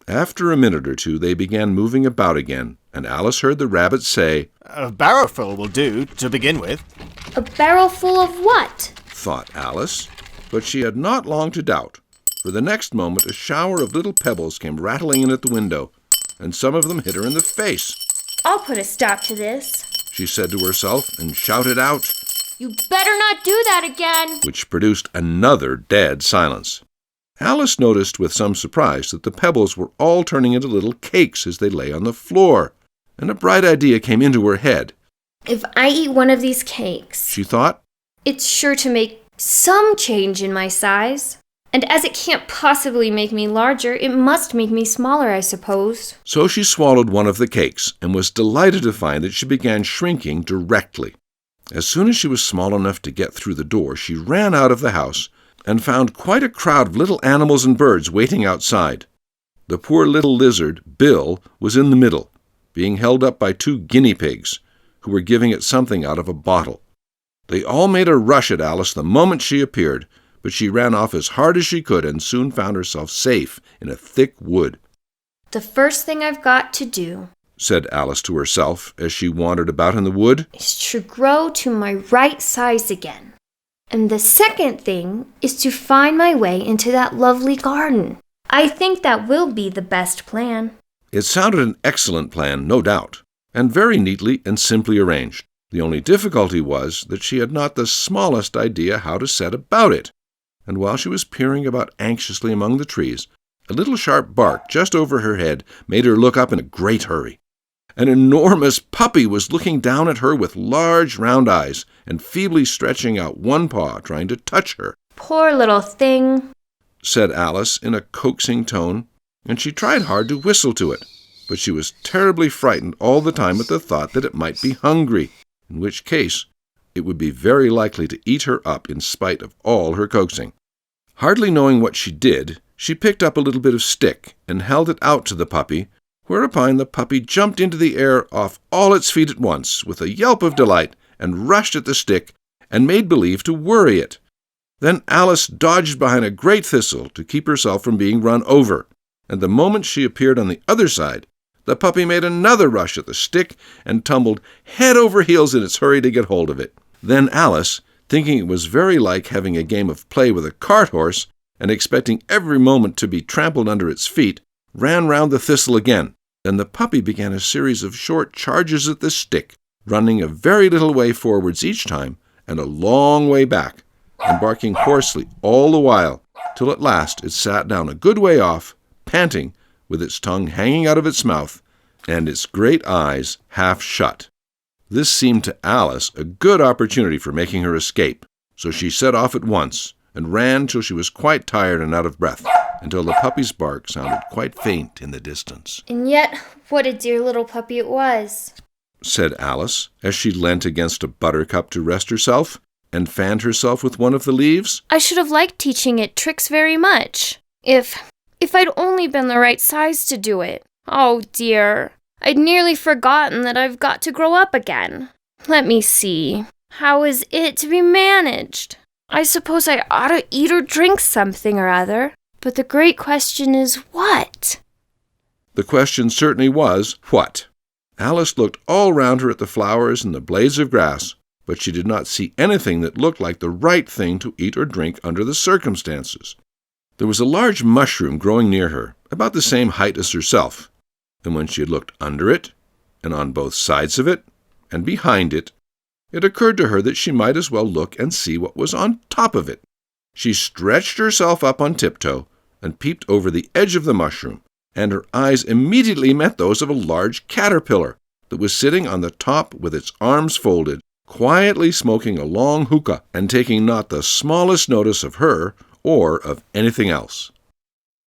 After a minute or two, they began moving about again, and Alice heard the rabbit say, "A barrowful will do, to begin with." A barrel full of what? thought Alice, but she had not long to doubt, for the next moment a shower of little pebbles came rattling in at the window, and some of them hit her in the face. I'll put a stop to this, she said to herself, and shouted out, "You better not do that again," which produced another dead silence. Alice noticed with some surprise that the pebbles were all turning into little cakes as they lay on the floor, and a bright idea came into her head. If I eat one of these cakes, she thought, it's sure to make some change in my size. And as it can't possibly make me larger, it must make me smaller, I suppose. So she swallowed one of the cakes and was delighted to find that she began shrinking directly. As soon as she was small enough to get through the door, she ran out of the house and found quite a crowd of little animals and birds waiting outside. The poor little lizard, Bill, was in the middle, being held up by 2 guinea pigs, who were giving it something out of a bottle. They all made a rush at Alice the moment she appeared, but she ran off as hard as she could and soon found herself safe in a thick wood. The first thing I've got to do, said Alice to herself as she wandered about in the wood, is to grow to my right size again. And the second thing is to find my way into that lovely garden. I think that will be the best plan. It sounded an excellent plan, no doubt, and very neatly and simply arranged. The only difficulty was that she had not the smallest idea how to set about it. And while she was peering about anxiously among the trees, a little sharp bark just over her head made her look up in a great hurry. An enormous puppy was looking down at her with large round eyes and feebly stretching out one paw, trying to touch her. Poor little thing, said Alice in a coaxing tone, and she tried hard to whistle to it, but she was terribly frightened all the time at the thought that it might be hungry, in which case it would be very likely to eat her up in spite of all her coaxing. Hardly knowing what she did, she picked up a little bit of stick and held it out to the puppy, whereupon the puppy jumped into the air off all its feet at once with a yelp of delight and rushed at the stick and made believe to worry it. Then Alice dodged behind a great thistle to keep herself from being run over, and the moment she appeared on the other side, the puppy made another rush at the stick and tumbled head over heels in its hurry to get hold of it. Then Alice, thinking it was very like having a game of play with a cart horse, and expecting every moment to be trampled under its feet, ran round the thistle again, and the puppy began a series of short charges at the stick, running a very little way forwards each time and a long way back, and barking hoarsely all the while, till at last it sat down a good way off, panting, with its tongue hanging out of its mouth, and its great eyes half shut. This seemed to Alice a good opportunity for making her escape, so she set off at once, and ran till she was quite tired and out of breath, until the puppy's bark sounded quite faint in the distance. And yet, what a dear little puppy it was, said Alice, as she leant against a buttercup to rest herself, and fanned herself with one of the leaves. I should have liked teaching it tricks very much, if I'd only been the right size to do it. Oh dear, I'd nearly forgotten that I've got to grow up again. Let me see, how is it to be managed? I suppose I ought to eat or drink something or other, but the great question is what? The question certainly was, what? Alice looked all round her at the flowers and the blades of grass, but she did not see anything that looked like the right thing to eat or drink under the circumstances. There was a large mushroom growing near her, about the same height as herself, and when she had looked under it, and on both sides of it, and behind it, it occurred to her that she might as well look and see what was on top of it. She stretched herself up on tiptoe and peeped over the edge of the mushroom, and her eyes immediately met those of a large caterpillar that was sitting on the top with its arms folded, quietly smoking a long hookah and taking not the smallest notice of her or of anything else.